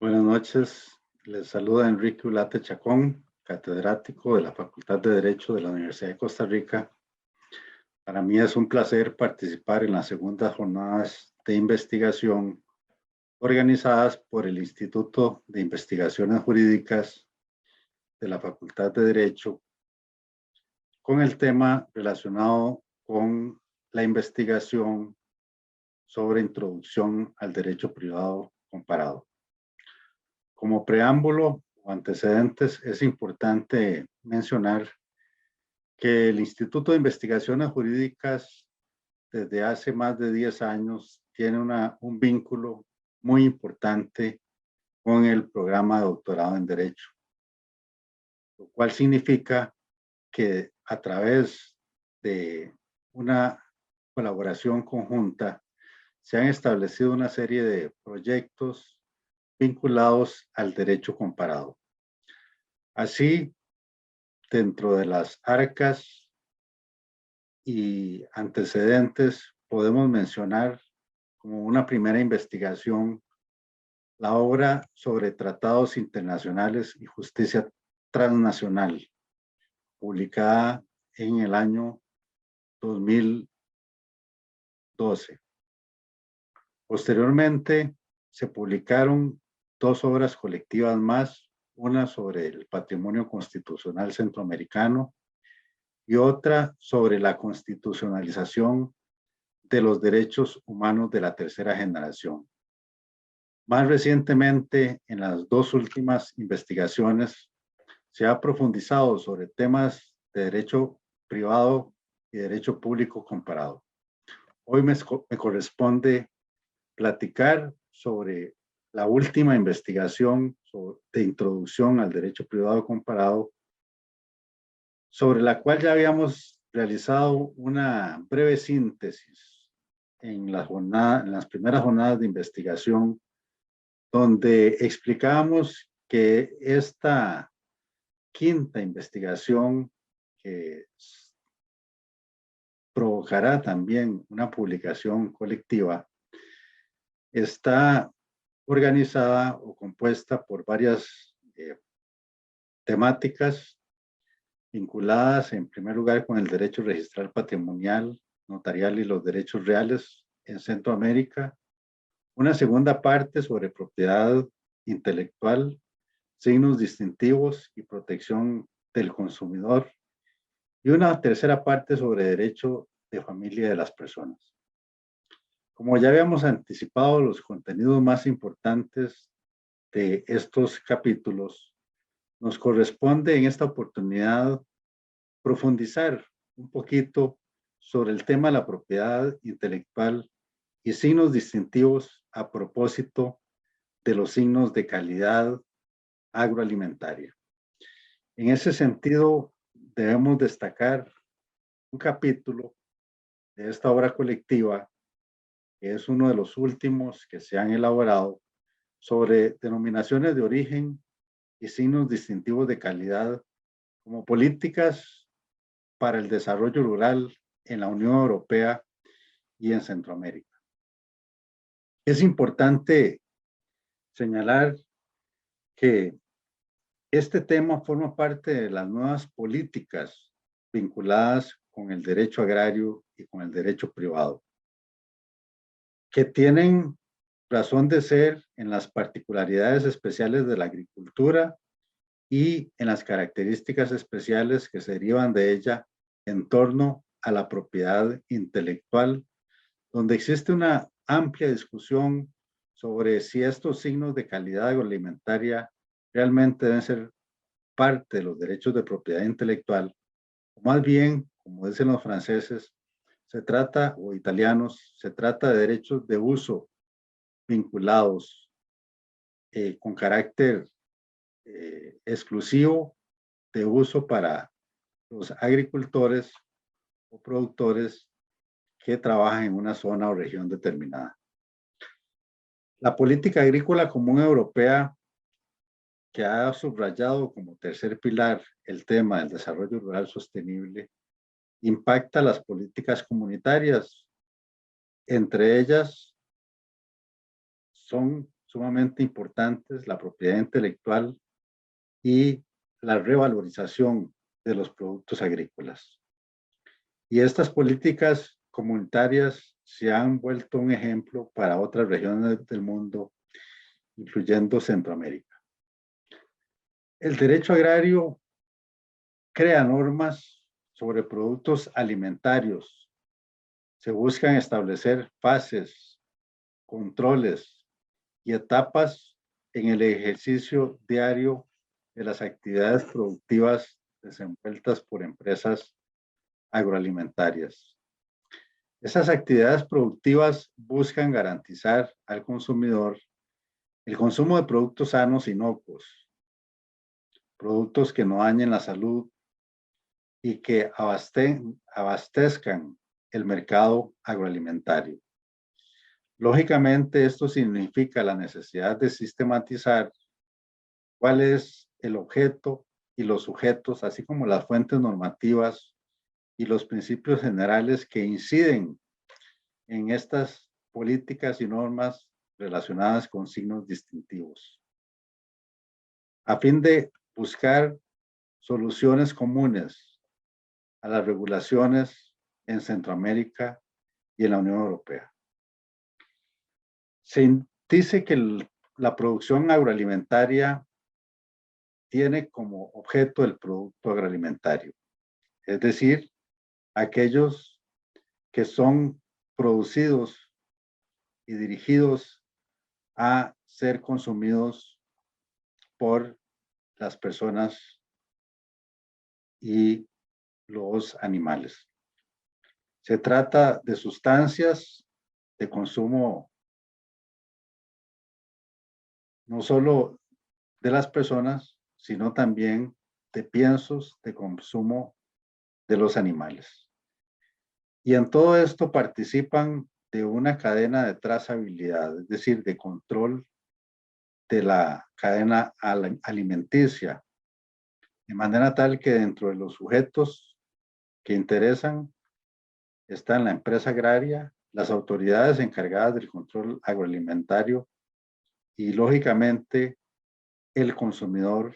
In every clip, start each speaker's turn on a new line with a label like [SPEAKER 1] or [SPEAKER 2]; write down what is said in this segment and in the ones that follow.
[SPEAKER 1] Buenas noches, les saluda Enrique Ulate Chacón, catedrático de la Facultad de Derecho de la Universidad de Costa Rica. Para mí es un placer participar en las segundas jornadas de investigación organizadas por el Instituto de Investigaciones Jurídicas de la Facultad de Derecho con el tema relacionado con la investigación sobre introducción al derecho privado comparado. Como preámbulo o antecedentes, es importante mencionar que el Instituto de Investigaciones Jurídicas desde hace más de 10 años tiene un vínculo muy importante con el programa de doctorado en Derecho, lo cual significa que a través de una colaboración conjunta se han establecido una serie de proyectos vinculados al derecho comparado. Así, dentro de las arcas y antecedentes, podemos mencionar como una primera investigación la obra sobre tratados internacionales y justicia transnacional, publicada en el año 2012. Posteriormente, se publicaron dos obras colectivas más, una sobre el patrimonio constitucional centroamericano y otra sobre la constitucionalización de los derechos humanos de la tercera generación. Más recientemente, en las dos últimas investigaciones, se ha profundizado sobre temas de derecho privado y derecho público comparado. Hoy me corresponde platicar sobre la última investigación de introducción al derecho privado comparado, sobre la cual ya habíamos realizado una breve síntesis en las primeras jornadas de investigación, donde explicábamos que esta quinta investigación, que provocará también una publicación colectiva, está organizada o compuesta por varias temáticas vinculadas en primer lugar con el derecho registral patrimonial, notarial y los derechos reales en Centroamérica, una segunda parte sobre propiedad intelectual, signos distintivos y protección del consumidor, y una tercera parte sobre derecho de familia de las personas. Como ya habíamos anticipado los contenidos más importantes de estos capítulos, nos corresponde en esta oportunidad profundizar un poquito sobre el tema de la propiedad intelectual y signos distintivos a propósito de los signos de calidad agroalimentaria. En ese sentido, debemos destacar un capítulo de esta obra colectiva, que es uno de los últimos que se han elaborado, sobre denominaciones de origen y signos distintivos de calidad como políticas para el desarrollo rural en la Unión Europea y en Centroamérica. Es importante señalar que este tema forma parte de las nuevas políticas vinculadas con el derecho agrario y con el derecho privado, que tienen razón de ser en las particularidades especiales de la agricultura y en las características especiales que se derivan de ella en torno a la propiedad intelectual, donde existe una amplia discusión sobre si estos signos de calidad agroalimentaria realmente deben ser parte de los derechos de propiedad intelectual, o más bien, como dicen los franceses, se trata, o italianos, se trata de derechos de uso vinculados con carácter exclusivo de uso para los agricultores o productores que trabajan en una zona o región determinada. La política agrícola común europea, que ha subrayado como tercer pilar el tema del desarrollo rural sostenible, impacta las políticas comunitarias. Entre ellas son sumamente importantes, la propiedad intelectual y la revalorización de los productos agrícolas. Y estas políticas comunitarias se han vuelto un ejemplo para otras regiones del mundo, incluyendo Centroamérica. El derecho agrario crea normas sobre productos alimentarios. Se buscan establecer fases, controles y etapas en el ejercicio diario de las actividades productivas desenvueltas por empresas agroalimentarias. Esas actividades productivas buscan garantizar al consumidor el consumo de productos sanos e inocuos, productos que no dañen la salud y que abastezcan el mercado agroalimentario. Lógicamente, esto significa la necesidad de sistematizar cuál es el objeto y los sujetos, así como las fuentes normativas y los principios generales que inciden en estas políticas y normas relacionadas con signos distintivos, a fin de buscar soluciones comunes a las regulaciones en Centroamérica y en la Unión Europea. Se dice que la producción agroalimentaria tiene como objeto el producto agroalimentario, es decir, aquellos que son producidos y dirigidos a ser consumidos por las personas y los animales. Se trata de sustancias de consumo no solo de las personas, sino también de piensos de consumo de los animales. Y en todo esto participan de una cadena de trazabilidad, es decir, de control de la cadena alimenticia, de manera tal que dentro de los sujetos que interesan están la empresa agraria, las autoridades encargadas del control agroalimentario y, lógicamente, el consumidor,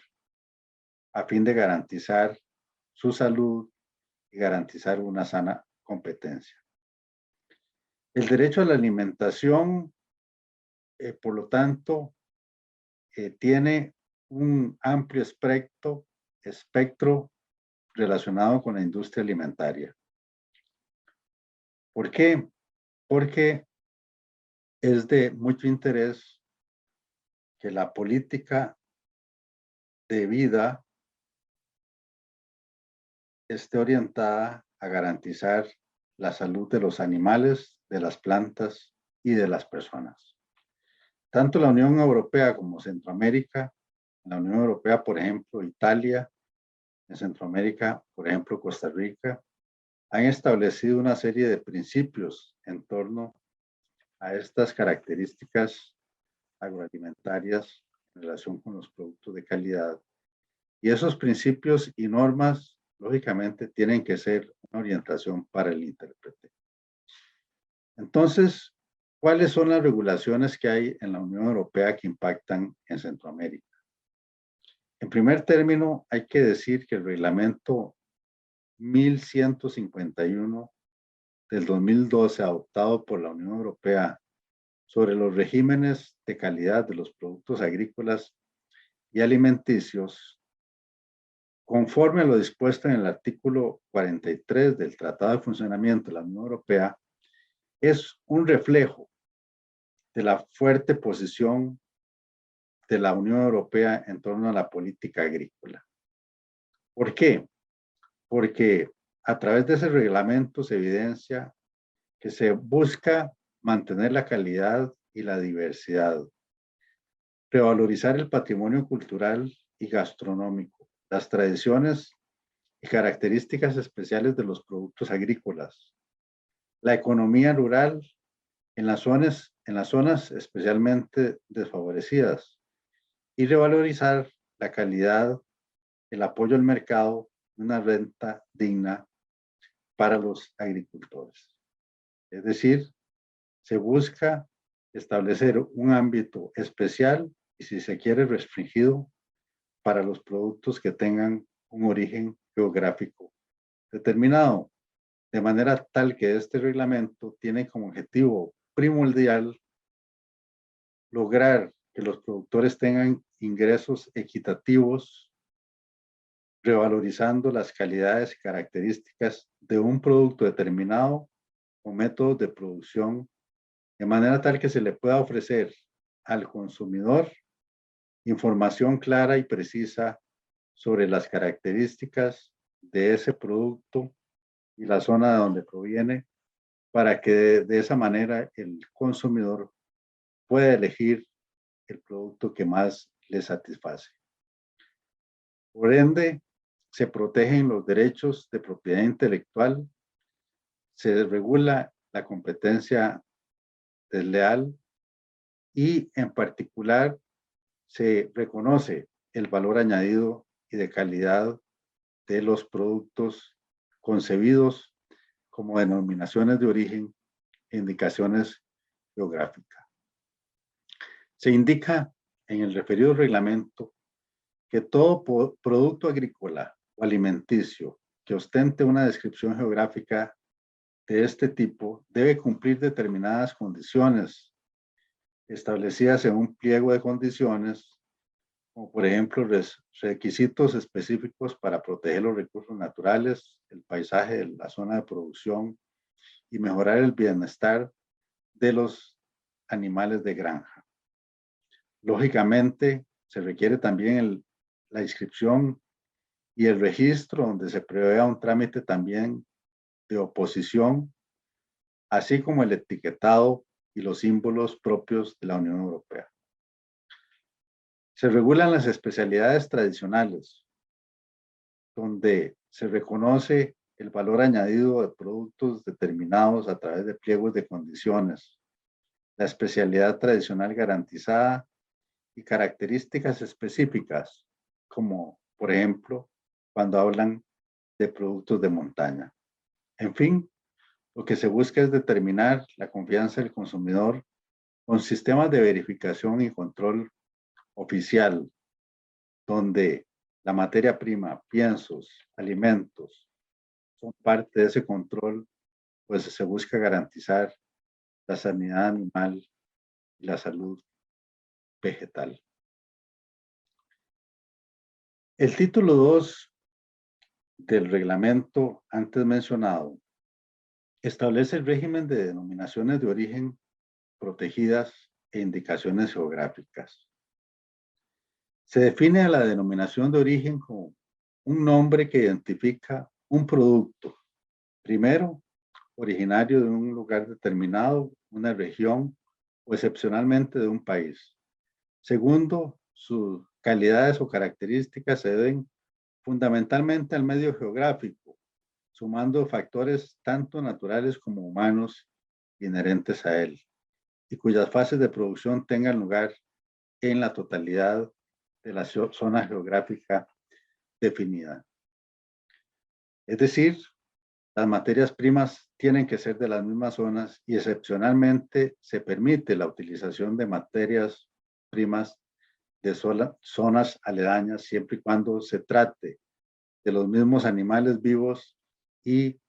[SPEAKER 1] a fin de garantizar su salud y garantizar una sana competencia. El derecho a la alimentación, por lo tanto, tiene un amplio espectro relacionado con la industria alimentaria. ¿Por qué? Porque es de mucho interés que la política de vida esté orientada a garantizar la salud de los animales, de las plantas y de las personas. Tanto la Unión Europea como Centroamérica, en la Unión Europea, por ejemplo, Italia, en Centroamérica, por ejemplo, Costa Rica, han establecido una serie de principios en torno a estas características agroalimentarias en relación con los productos de calidad. Y esos principios y normas, lógicamente, tienen que ser una orientación para el intérprete. Entonces, ¿cuáles son las regulaciones que hay en la Unión Europea que impactan en Centroamérica? En primer término, hay que decir que el reglamento 1151 del 2012, adoptado por la Unión Europea sobre los regímenes de calidad de los productos agrícolas y alimenticios, conforme a lo dispuesto en el artículo 43 del Tratado de Funcionamiento de la Unión Europea, es un reflejo de la fuerte posición de la Unión Europea en torno a la política agrícola. ¿Por qué? Porque a través de ese reglamento se evidencia que se busca mantener la calidad y la diversidad, revalorizar el patrimonio cultural y gastronómico, las tradiciones y características especiales de los productos agrícolas, la economía rural en las zonas especialmente desfavorecidas y revalorizar la calidad, el apoyo al mercado, una renta digna para los agricultores. Es decir, se busca establecer un ámbito especial y, si se quiere, restringido para los productos que tengan un origen geográfico determinado, de manera tal que este reglamento tiene como objetivo primordial lograr que los productores tengan ingresos equitativos, revalorizando las calidades y características de un producto determinado o métodos de producción, de manera tal que se le pueda ofrecer al consumidor información clara y precisa sobre las características de ese producto y la zona de donde proviene, para que de esa manera el consumidor pueda elegir el producto que más le satisface. Por ende, se protegen los derechos de propiedad intelectual, se regula la competencia desleal y, en particular, se reconoce el valor añadido y de calidad de los productos concebidos como denominaciones de origen e indicaciones geográficas. Se indica en el referido reglamento que todo producto agrícola o alimenticio que ostente una descripción geográfica de este tipo debe cumplir determinadas condiciones establecidas en un pliego de condiciones, como por ejemplo requisitos específicos para proteger los recursos naturales, el paisaje de la zona de producción y mejorar el bienestar de los animales de granja. Lógicamente, se requiere también la inscripción y el registro, donde se prevea un trámite también de oposición, así como el etiquetado y los símbolos propios de la Unión Europea. Se regulan las especialidades tradicionales, donde se reconoce el valor añadido de productos determinados a través de pliegos de condiciones, la especialidad tradicional garantizada y características específicas, como por ejemplo cuando hablan de productos de montaña. En fin, lo que se busca es determinar la confianza del consumidor con sistemas de verificación y control oficial, donde la materia prima, piensos, alimentos, son parte de ese control, pues se busca garantizar la sanidad animal y la salud vegetal. El título 2 del reglamento antes mencionado establece el régimen de denominaciones de origen protegidas e indicaciones geográficas. Se define a la denominación de origen como un nombre que identifica un producto, primero, originario de un lugar determinado, una región o excepcionalmente de un país. Segundo, sus calidades o características se deben fundamentalmente al medio geográfico, sumando factores tanto naturales como humanos inherentes a él, y cuyas fases de producción tengan lugar en la totalidad de la zona geográfica definida. Es decir, las materias primas tienen que ser de las mismas zonas y excepcionalmente se permite la utilización de materias primas de zonas aledañas siempre y cuando se trate de los mismos animales vivos y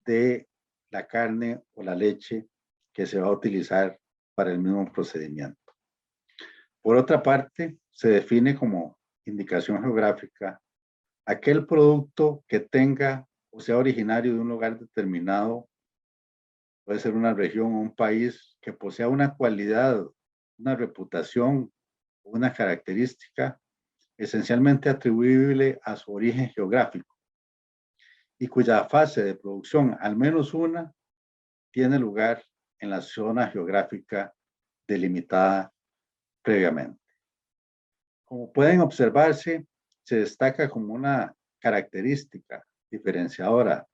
[SPEAKER 1] de la carne o la leche que se va a utilizar para el mismo procedimiento. Por otra parte, se define como indicación geográfica aquel producto que tenga o sea originario de un lugar determinado, puede ser una región o un país, que posea una cualidad, una reputación, una característica esencialmente atribuible a su origen geográfico y cuya fase de producción, al menos una, tiene lugar en la zona geográfica delimitada previamente. Como pueden observarse, se destaca como una característica diferenciadora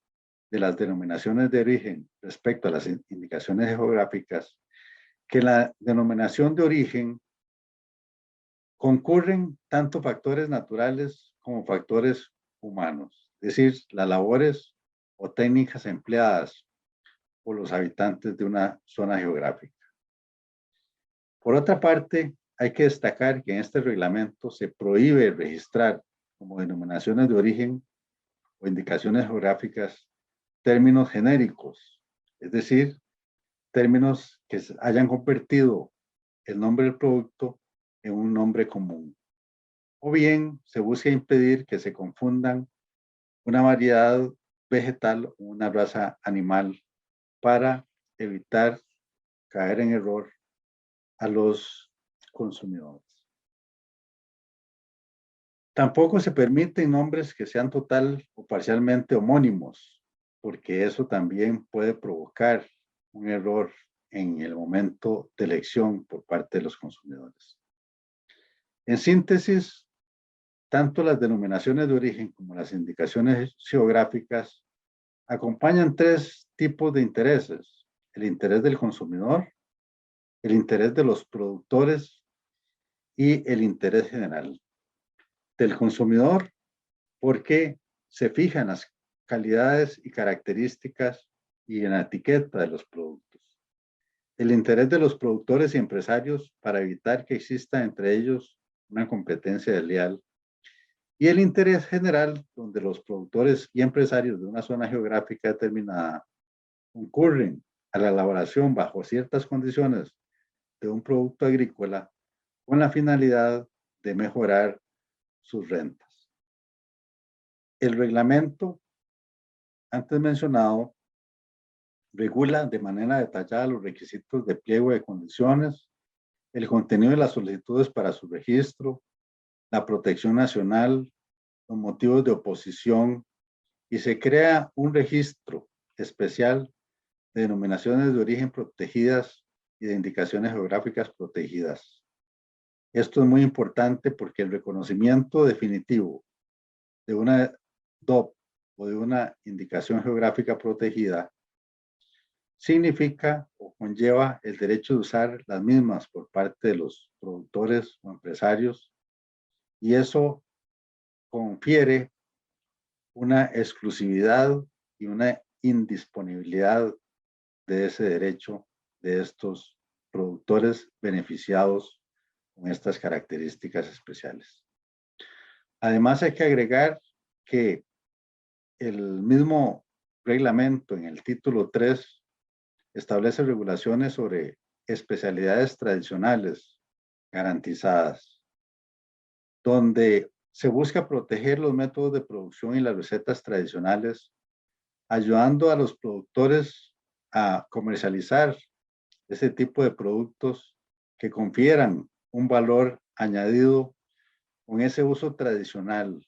[SPEAKER 1] de las denominaciones de origen respecto a las indicaciones geográficas, que la denominación de origen concurren tanto factores naturales como factores humanos, es decir, las labores o técnicas empleadas por los habitantes de una zona geográfica. Por otra parte, hay que destacar que en este reglamento se prohíbe registrar como denominaciones de origen o indicaciones geográficas términos genéricos, es decir, términos que hayan convertido el nombre del producto en un nombre común. O bien se busca impedir que se confundan una variedad vegetal o una raza animal para evitar caer en error a los consumidores. Tampoco se permiten nombres que sean total o parcialmente homónimos, porque eso también puede provocar un error en el momento de elección por parte de los consumidores. En síntesis, tanto las denominaciones de origen como las indicaciones geográficas acompañan tres tipos de intereses: el interés del consumidor, el interés de los productores y el interés general. Del consumidor, porque se fijan las calidades y características y en la etiqueta de los productos. El interés de los productores y empresarios para evitar que exista entre ellos una competencia desleal. Y el interés general, donde los productores y empresarios de una zona geográfica determinada concurren a la elaboración bajo ciertas condiciones de un producto agrícola con la finalidad de mejorar sus rentas. El reglamento antes mencionado regula de manera detallada los requisitos de pliego de condiciones, el contenido de las solicitudes para su registro, la protección nacional, los motivos de oposición, y se crea un registro especial de denominaciones de origen protegidas y de indicaciones geográficas protegidas. Esto es muy importante porque el reconocimiento definitivo de una DOP o de una indicación geográfica protegida significa o conlleva el derecho de usar las mismas por parte de los productores o empresarios, y eso confiere una exclusividad y una indisponibilidad de ese derecho de estos productores beneficiados con estas características especiales. Además, hay que agregar que el mismo reglamento en el título 3 establece regulaciones sobre especialidades tradicionales garantizadas, donde se busca proteger los métodos de producción y las recetas tradicionales, ayudando a los productores a comercializar ese tipo de productos que confieran un valor añadido con ese uso tradicional,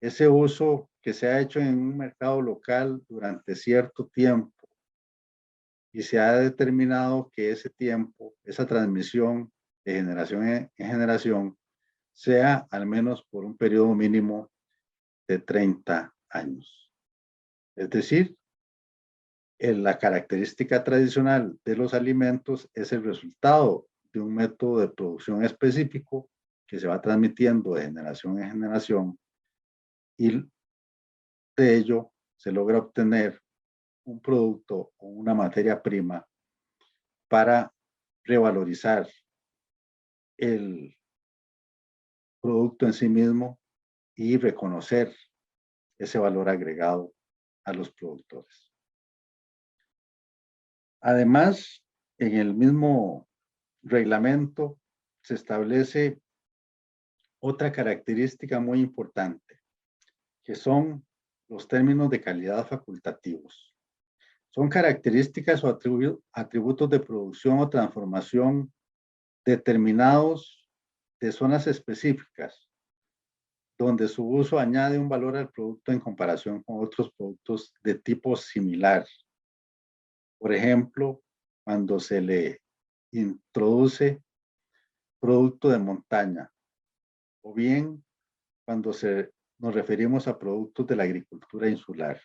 [SPEAKER 1] ese uso que se ha hecho en un mercado local durante cierto tiempo y se ha determinado que ese tiempo, esa transmisión de generación en generación, sea al menos por un periodo mínimo de 30 años. Es decir, la característica tradicional de los alimentos es el resultado de un método de producción específico que se va transmitiendo de generación en generación, y de ello se logra obtener un producto o una materia prima para revalorizar el producto en sí mismo y reconocer ese valor agregado a los productores. Además, en el mismo reglamento se establece otra característica muy importante, que son los términos de calidad facultativos. Son características o atributos de producción o transformación determinados de zonas específicas, donde su uso añade un valor al producto en comparación con otros productos de tipo similar. Por ejemplo, cuando se le introduce producto de montaña, o bien cuando nos referimos a productos de la agricultura insular.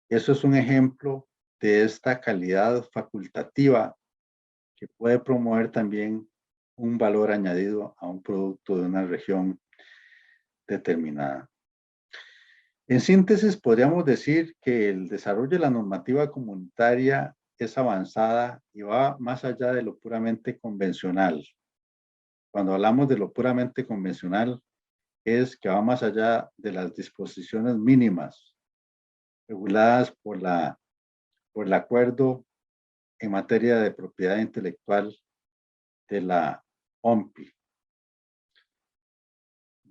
[SPEAKER 1] Eso es un ejemplo de esta calidad facultativa que puede promover también un valor añadido a un producto de una región determinada. En síntesis, podríamos decir que el desarrollo de la normativa comunitaria es avanzada y va más allá de lo puramente convencional. Cuando hablamos de lo puramente convencional, es que va más allá de las disposiciones mínimas reguladas por el acuerdo en materia de propiedad intelectual de la OMPI.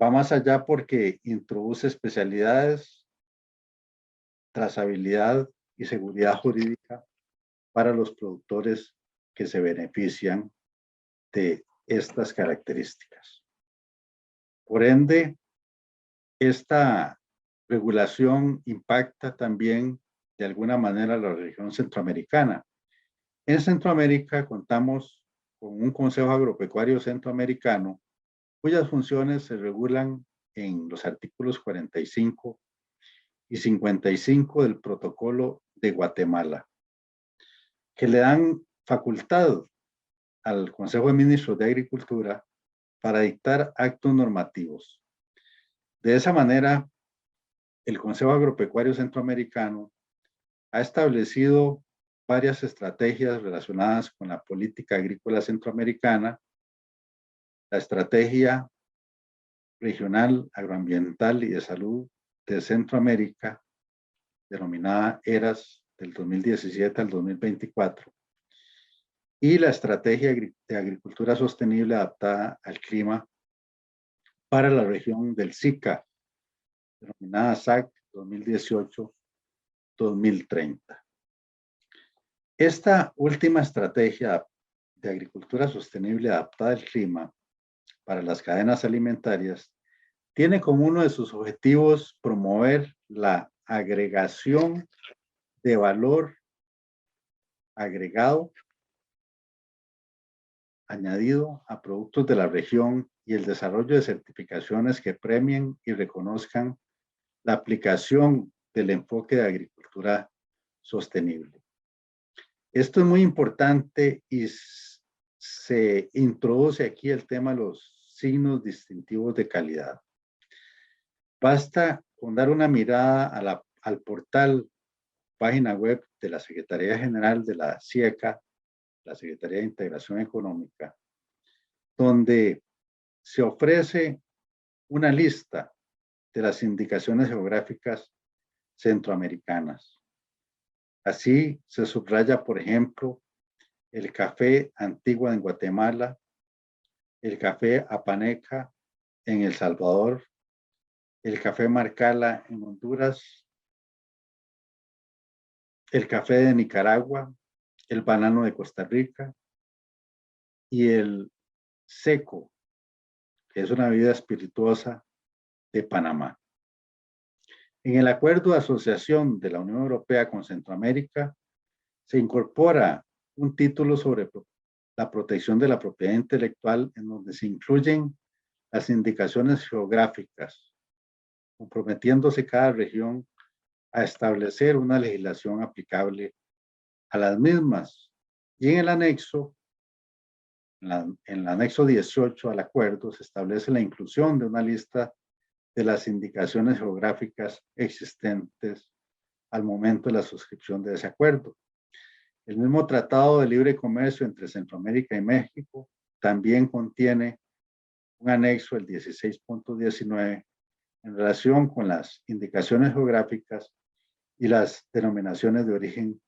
[SPEAKER 1] Va más allá porque introduce especialidades, trazabilidad y seguridad jurídica para los productores que se benefician de estas características. Por ende, esta regulación impacta también de alguna manera a la región centroamericana. En Centroamérica contamos con un Consejo Agropecuario Centroamericano cuyas funciones se regulan en los artículos 45 y 55 del Protocolo de Guatemala, que le dan facultad al Consejo de Ministros de Agricultura para dictar actos normativos. De esa manera, el Consejo Agropecuario Centroamericano ha establecido varias estrategias relacionadas con la política agrícola centroamericana, la estrategia regional, agroambiental y de salud de Centroamérica, denominada ERAS del 2017 al 2024, y la estrategia de agricultura sostenible adaptada al clima para la región del SICA, denominada SAC 2018-2030. Esta última estrategia de agricultura sostenible adaptada al clima para las cadenas alimentarias tiene como uno de sus objetivos promover la agregación de valor agregado añadido a productos de la región y el desarrollo de certificaciones que premien y reconozcan la aplicación del enfoque de agricultura sostenible. Esto es muy importante y se introduce aquí el tema de los signos distintivos de calidad. Basta con dar una mirada al portal, página web de la Secretaría General de la SIECA, la Secretaría de Integración Económica, donde se ofrece una lista de las indicaciones geográficas centroamericanas. Así se subraya, por ejemplo, el café Antigua en Guatemala, el café Apaneca en El Salvador, el café Marcala en Honduras, el café de Nicaragua, el banano de Costa Rica y el seco, que es una bebida espirituosa de Panamá. En el acuerdo de asociación de la Unión Europea con Centroamérica se incorpora un título sobre la protección de la propiedad intelectual en donde se incluyen las indicaciones geográficas, comprometiéndose cada región a establecer una legislación aplicable a las mismas. Y en el anexo, en el anexo 18 al acuerdo, se establece la inclusión de una lista de las indicaciones geográficas existentes al momento de la suscripción de ese acuerdo. El mismo Tratado de Libre Comercio entre Centroamérica y México también contiene un anexo, el 16.19, en relación con las indicaciones geográficas y las denominaciones de origen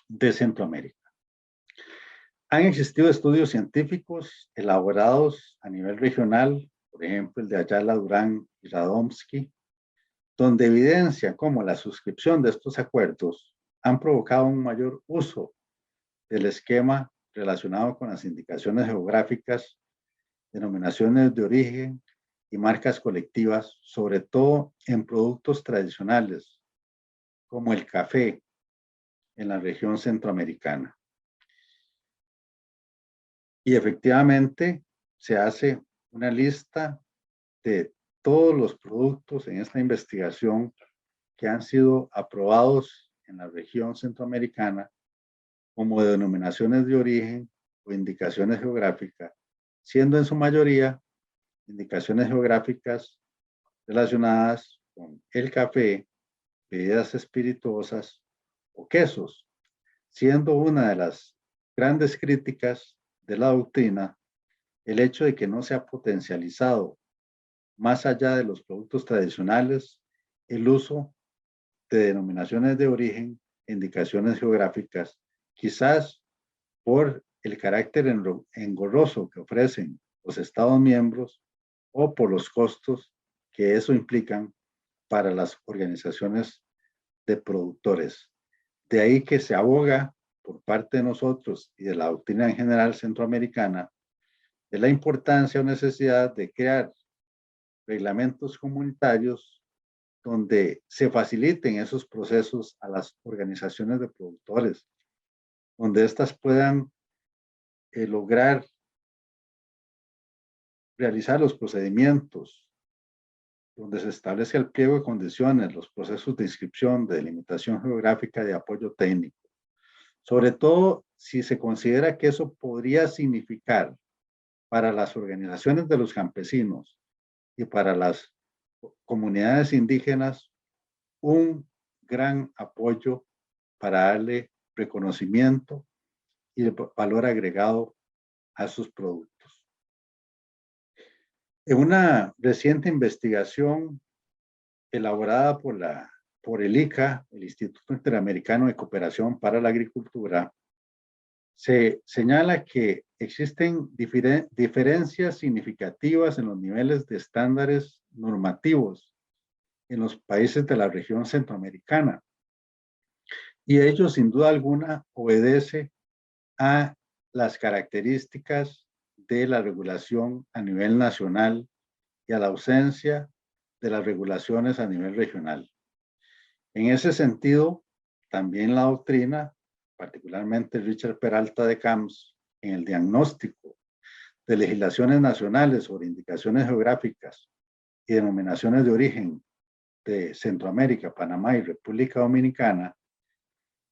[SPEAKER 1] de Centroamérica. Han existido estudios científicos elaborados a nivel regional, por ejemplo, el de Ayala, Durán y Radomski, donde evidencia cómo la suscripción de estos acuerdos han provocado un mayor uso del esquema relacionado con las indicaciones geográficas, denominaciones de origen y marcas colectivas, sobre todo en productos tradicionales, como el café en la región centroamericana. Y efectivamente se hace una lista de todos los productos en esta investigación que han sido aprobados en la región centroamericana como denominaciones de origen o indicaciones geográficas, siendo en su mayoría indicaciones geográficas relacionadas con el café, bebidas espirituosas o quesos. siendo una de las grandes críticas de la doctrina el hecho de que no se ha potencializado más allá de los productos tradicionales el uso de denominaciones de origen, indicaciones geográficas, quizás por el carácter engorroso que ofrecen los Estados miembros o por los costos que eso implican para las organizaciones de productores. De ahí que se aboga por parte de nosotros y de la doctrina en general centroamericana de la importancia o necesidad de crear reglamentos comunitarios donde se faciliten esos procesos a las organizaciones de productores, donde éstas puedan lograr realizar los procedimientos, donde se establezca el pliego de condiciones, los procesos de inscripción, de delimitación geográfica, de apoyo técnico. Sobre todo si se considera que eso podría significar para las organizaciones de los campesinos y para las comunidades indígenas un gran apoyo para darle reconocimiento y valor agregado a sus productos. En una reciente investigación elaborada por el ICA, el Instituto Interamericano de Cooperación para la Agricultura, se señala que existen diferencias significativas en los niveles de estándares normativos en los países de la región centroamericana. Y ello, sin duda alguna, obedece a las características de la regulación a nivel nacional y a la ausencia de las regulaciones a nivel regional. En ese sentido, también la doctrina, particularmente Richard Peralta de Camps, en el diagnóstico de legislaciones nacionales sobre indicaciones geográficas y denominaciones de origen de Centroamérica, Panamá y República Dominicana,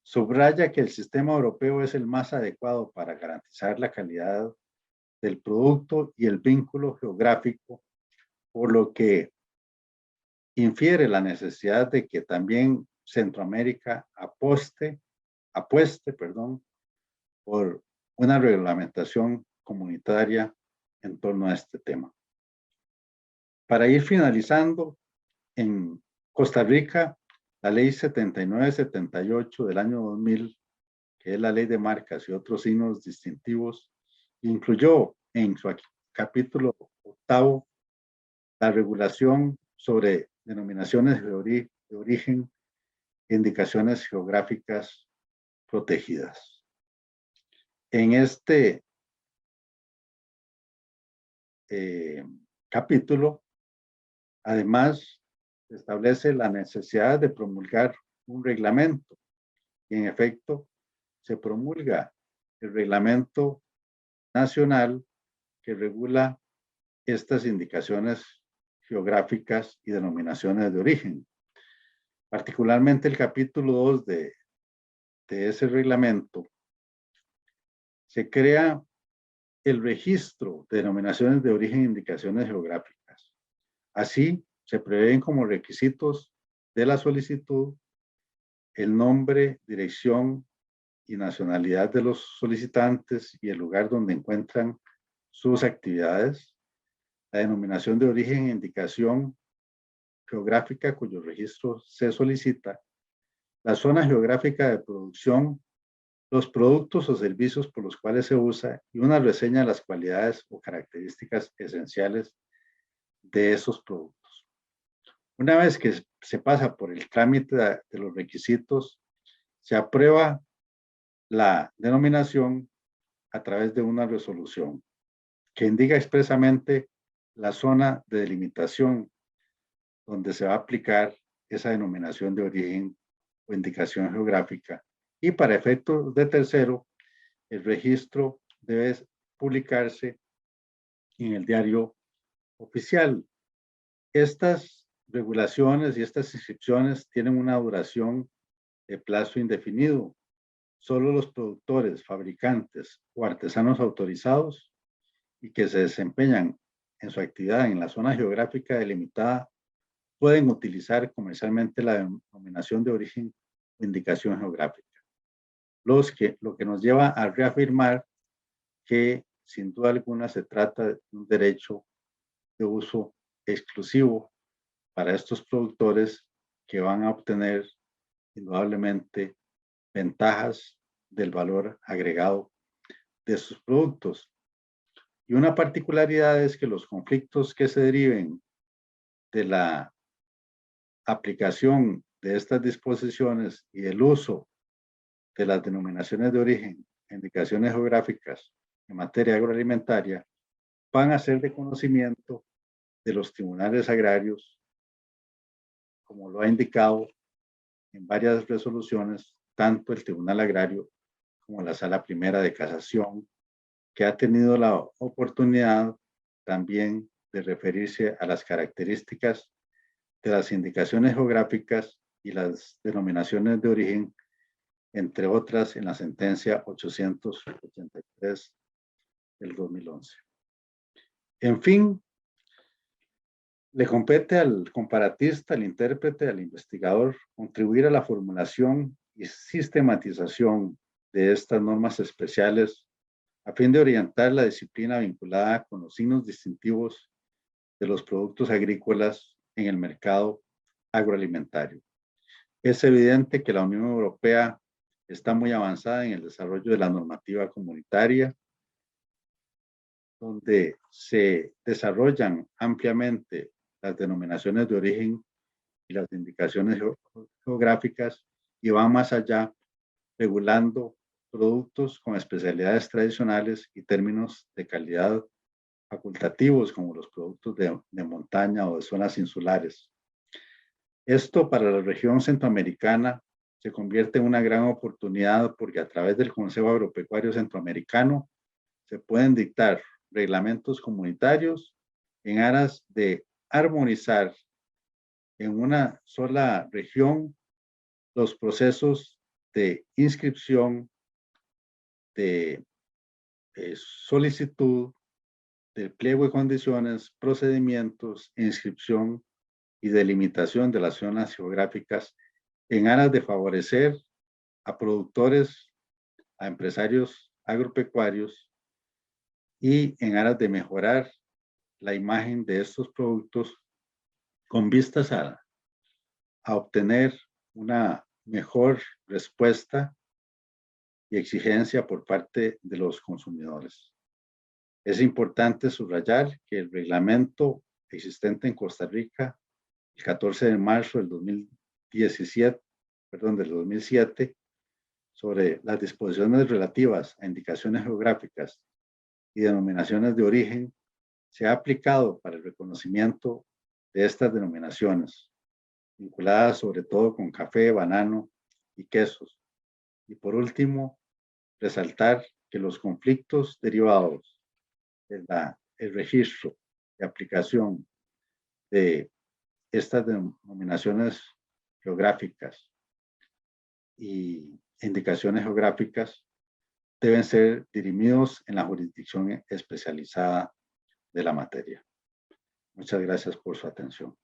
[SPEAKER 1] subraya que el sistema europeo es el más adecuado para garantizar la calidad del producto y el vínculo geográfico, por lo que infiere la necesidad de que también Centroamérica apueste, por una reglamentación comunitaria en torno a este tema. Para ir finalizando, en Costa Rica, la ley 7978 del año 2000, que es la ley de marcas y otros signos distintivos, incluyó en su capítulo 8 la regulación sobre denominaciones de origen e indicaciones geográficas protegidas. En este capítulo, además, se establece la necesidad de promulgar un reglamento y en efecto se promulga el reglamento nacional que regula estas indicaciones geográficas y denominaciones de origen. Particularmente el capítulo 2 de ese reglamento se crea el registro de denominaciones de origen e indicaciones geográficas. Así, se prevén como requisitos de la solicitud el nombre, dirección y nacionalidad de los solicitantes y el lugar donde encuentran sus actividades, la denominación de origen e indicación geográfica cuyo registro se solicita, la zona geográfica de producción, los productos o servicios por los cuales se usa y una reseña de las cualidades o características esenciales de esos productos. Una vez que se pasa por el trámite de los requisitos, se aprueba la denominación a través de una resolución que indica expresamente la zona de delimitación donde se va a aplicar esa denominación de origen o indicación geográfica. Y para efectos de tercero, el registro debe publicarse en el diario oficial. Estas regulaciones y estas inscripciones tienen una duración de plazo indefinido. Solo los productores, fabricantes o artesanos autorizados y que se desempeñan en su actividad en la zona geográfica delimitada pueden utilizar comercialmente la denominación de origen o indicación geográfica. lo que nos lleva a reafirmar que sin duda alguna se trata de un derecho de uso exclusivo para estos productores que van a obtener indudablemente ventajas del valor agregado de sus productos. Y una particularidad es que los conflictos que se deriven de la aplicación de estas disposiciones y el uso de las denominaciones de origen, indicaciones geográficas en materia agroalimentaria, van a ser de conocimiento de los tribunales agrarios, como lo ha indicado en varias resoluciones, tanto el Tribunal Agrario como la Sala Primera de Casación, que ha tenido la oportunidad también de referirse a las características de las indicaciones geográficas y las denominaciones de origen, entre otras en la sentencia 883 del 2011. En fin, le compete al comparatista, al intérprete, al investigador, contribuir a la formulación y sistematización de estas normas especiales a fin de orientar la disciplina vinculada con los signos distintivos de los productos agrícolas en el mercado agroalimentario. Es evidente que la Unión Europea está muy avanzada en el desarrollo de la normativa comunitaria, donde se desarrollan ampliamente las denominaciones de origen y las indicaciones geográficas y van más allá, regulando productos con especialidades tradicionales y términos de calidad facultativos como los productos de montaña o de zonas insulares. Esto para la región centroamericana se convierte en una gran oportunidad porque a través del Consejo Agropecuario Centroamericano se pueden dictar reglamentos comunitarios en aras de armonizar en una sola región los procesos de inscripción, de solicitud, del pliego de condiciones, procedimientos, inscripción y delimitación de las zonas geográficas en aras de favorecer a productores, a empresarios agropecuarios y en aras de mejorar la imagen de estos productos con vistas a obtener una mejor respuesta y exigencia por parte de los consumidores. Es importante subrayar que el reglamento existente en Costa Rica, el 14 de marzo del 2007, sobre las disposiciones relativas a indicaciones geográficas y denominaciones de origen, se ha aplicado para el reconocimiento de estas denominaciones, vinculadas sobre todo con café, banano y quesos. Y por último, resaltar que los conflictos derivados del registro de aplicación de estas denominaciones geográficas y indicaciones geográficas deben ser dirimidos en la jurisdicción especializada de la materia. Muchas gracias por su atención.